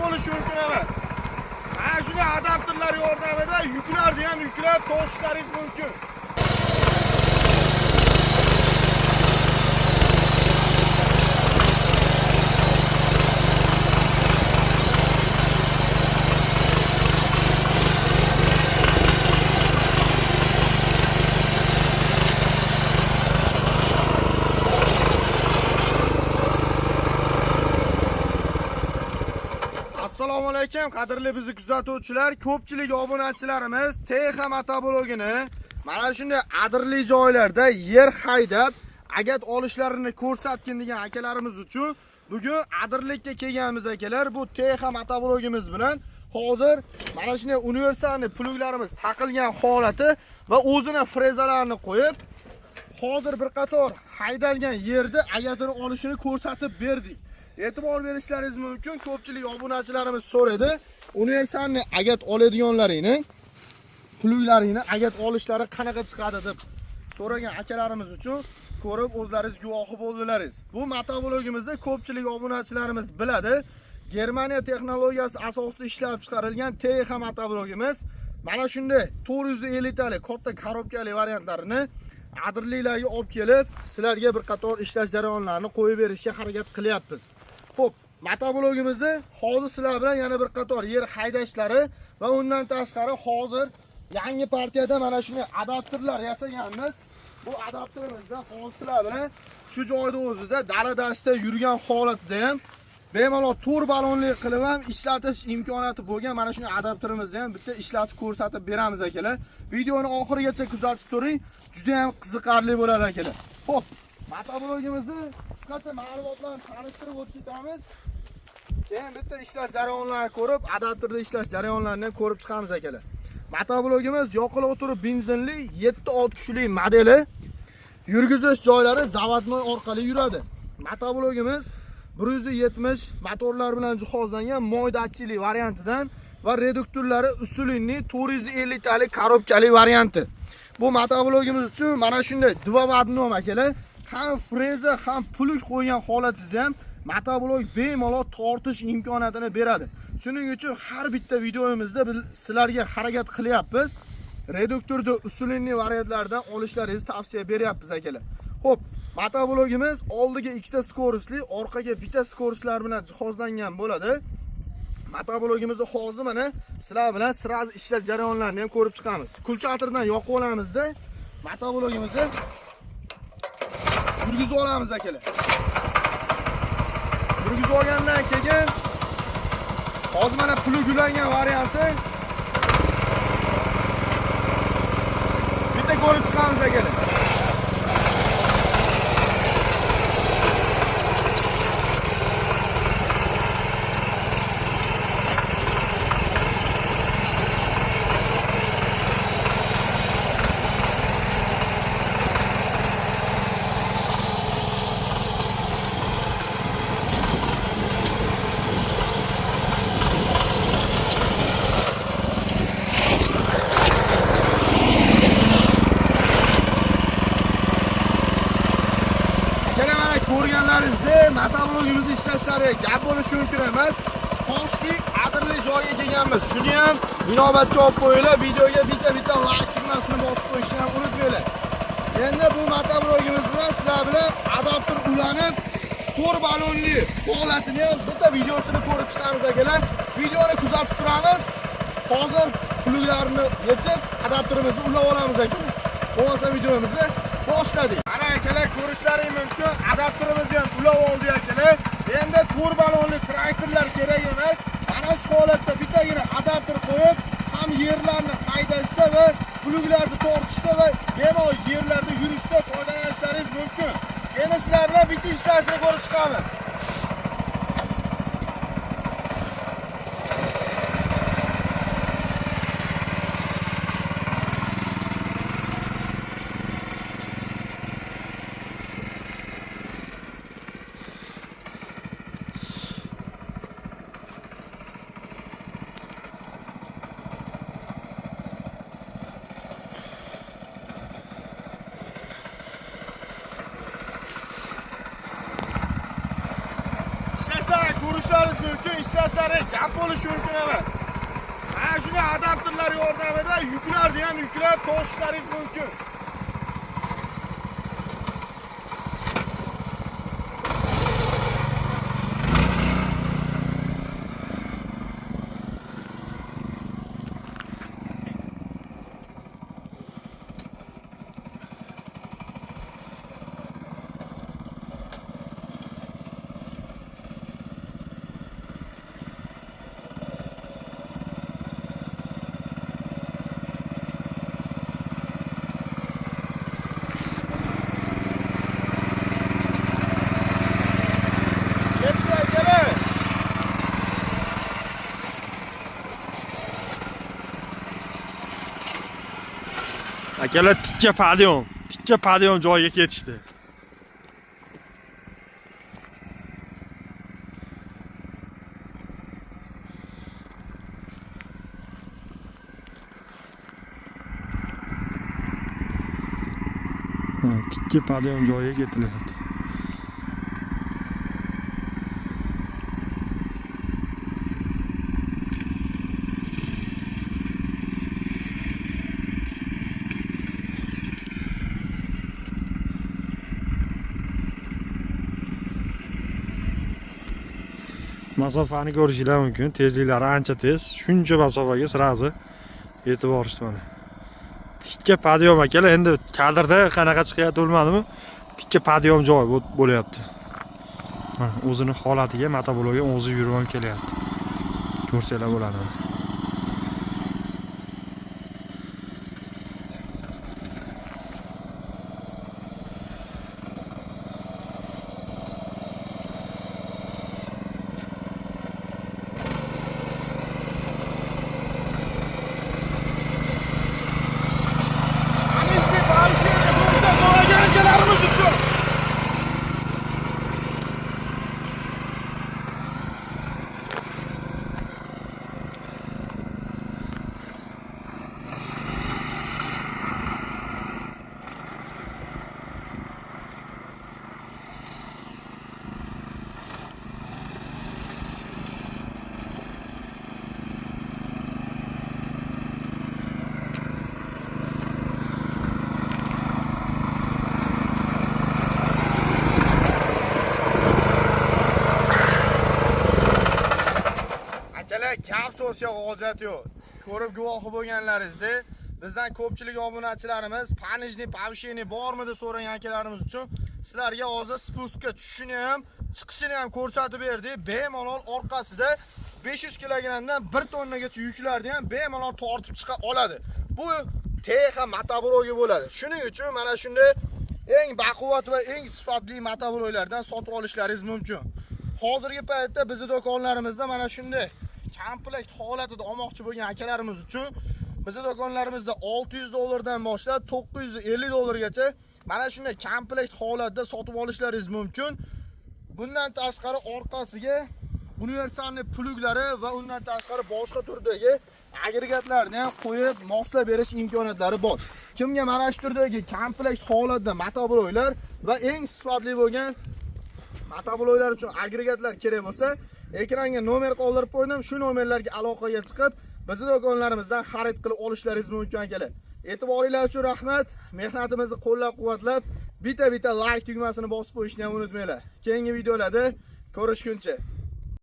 bo'lishi mumkin emas. Mana shunday adapterlar yordamida yuklarni ham yuklab toshishlaringiz mumkin. Assalomu alaykum, qadrli bizni kuzatuvchilar, ko'pchilik obunachilarimiz TX motoblogini mana shunday adirli joylarda yer haydab agat olishlarini ko'rsatgin degan akalarimiz uchun bugun adirlikka kelganmiz akalar. Bu TX motoblogimiz bilan hozir mana shunday universalni pluglarimiz taqilgan holati va o'zini frezalarini qo'yib hozir bir qator haydalgan yerda agatini olishini ko'rsatib berdik. E'tibor berishlaringiz mumkin. Ko'pchilik obunachilarimiz so'radi. Universalni agat oladiganlaringni, pluglaringni agat olishlari qanaqa chiqadi deb so'ragan akalarimiz uchun ko'rib o'zlaringiz guvohi bo'ldilaringiz. Bu motoblogimizda ko'pchilik obunachilarimiz biladi. Germaniya texnologiyasi asosida ishlab chiqarilgan TX motoblogimiz. Mana shunday 450 talik katta korobkali variantlarini adirliklarga olib kelib, sizlarga bir qator ishlash jarayonlarini qo'yib berishga harakat qilyapmiz. Xo'p, motoblogimizni hozir sizlar bilan yana bir qator yer haydashlari va undan tashqari hozir yangi partiyada mana shunday adapterlar yasaganmiz. Bu adapterimizda hozir sizlar bilan shu joyda o'zida dala-dashtda yurgan holatida ham bemalol to'r balonli qilib ham ishlatish imkoniyati bo'lgan mana shunday adapterimizni ham bitta ishlatib ko'rsatib beramiz akalar. Videoni oxirigacha kuzatib turing, juda ham qiziqarli bo'ladi akalar. Xo'p, motoblogimizni qisqacha ma'lumotlarni tanishtirib o'tib ketamiz. Keyin bitta ishlash jarayonlarini ko'rib, adapterda ishlash jarayonlarini ham ko'rib chiqamiz akalar. Motoblogimiz yoqilib o'tirib benzinli 7 kuchli modeli. Yurgizish joylari zavodnoy orqali yuradi. Motoblogimiz 170 motorlar bilan jihozlangan moydatchilik variantidan va reduktorlari usulinli 450 talik korobkali varianti. Bu motoblogimiz uchun mana shunday dvovodnom akalar, ham freza ham plug qo'ygan holatingizda ham motoblog bemalol tortish imkoniyatini beradi. Shuning uchun har bitta videomizda biz sizlarga harakat qilyapmiz. Reduktorda usulinli variantlardan olishlaringizni tavsiya beryapmiz akalar. Xo'p, motoblogimiz oldiga 2 ta skorusli, orqaga bitta skoruslar bilan jihozlangan bo'ladi. Motoblogimizni hozir mana sizlar bilan siraz ishlash jarayonlarini ham ko'rib chiqamiz. Kulchatirdan yoqib olamizda motoblogimizni yurgizib olamiz akalar. Yurgizib olgandan keyin hozir mana plug ulangan varianti bitta ko'rib chiqamiz akalar. Ko'rganlaringizda motoblogimizni ishlashlari gap bo'lishi mumkin emas. Toshli adirli joyga kelganmiz. Shuni ham inobatga olib qo'yinglar. Videoga bitta like tugmasini bosib qo'yishni ham unutmanglar. Endi bu motoblogimiz bilan sizlar bilan adapter ulanib, to'r balonli holatini ham bitta videosini ko'rib chiqamiz akalar. Videoni kuzatib turamiz. Hozir pluglarni yechib, adapterimizni ulab olamiz akalar. Bo'lmasa videomizni boshladik. Ana akalar ko'rishlaringiz mumkin. Adapterimizni ham ulab oldik akalar. Endi to'r balonli traktorlar kerak emas. Mana shu holatda bittagina adapter qo'yib, ham yerlarni haydashda va pluglarni tortishda va bemalol yerlarda yurishda foydalanishlaringiz mumkin. Endi sizlar bilan bitta ishlashni ko'rib chiqamiz. qo'shishlaringiz mumkin, ishlasangiz gap bo'lishi mumkin emas. Mana shunday adapterlar yordamida yuklarni ham yuklab toshishlaringiz mumkin. Akalar tikka padiyom joyiga ketishdi. Tikka padiyom joyiga ketilyapti. Masofani ko'rishinglar mumkin. Tezliklari ancha tez. Shuncha masofaga sirazi yetib borishdi mana. Tikka padiyom akalar, endi kadrda qanaqa chiqyapti bilmadimmi? Tikka padiyom joy bo'lyapti. Mana o'zini holatiga motoblogga o'zi yurib ham kelyapti. Ko'rsanglar bo'ladi. Gap so'zga hojat yo'q. Ko'rib guvohi bo'lganlaringizdek, bizdan ko'pchilik obunachilarimiz panijni, pavshini bormi deb so'ragan akalarimiz uchun sizlarga hozir spustga tushishini ham, chiqishini ham ko'rsatib berdik. Bemalol orqasida 500 kilogramdan 1 tonnagacha yuklarni ham bemalol tortib chiqa oladi. Bu TX motoblog'i bo'ladi. Shuning uchun mana shunday eng baquvvat va eng sifatli motoblog'lardan sotib olishlaringiz mumkin. Hozirgi paytda bizning do'konlarimizda mana shunday komplekt holatida olmoqchi bo'lgan akalarimiz uchun bizning do'konlarimizda $600 dan boshlab $950 mana shunday komplekt holatda sotib olishlaringiz mumkin. Bundan tashqari orqasiga universalniy pluglari va undan tashqari boshqa turdagi agregatlarni ham qo'yib moslab berish imkoniyatlari bor. Kimga mana shu turdagi komplekt holatda motoblog'lar va eng sifatli bo'lgan motoblog'lar uchun agregatlar kerak bo'lsa, ekranga nomer qoldirib qo'ydim. Shu nomerlarga aloqaga chiqib, bizning do'konlarimizdan xarid qilib olishlaringiz mumkin akalar. E'tiboringlar uchun rahmat. Mehnatimizni qo'llab-quvvatlab, bitta like tugmasini bosib qo'yishni ham unutmanglar. Keyingi videolarda ko'rishguncha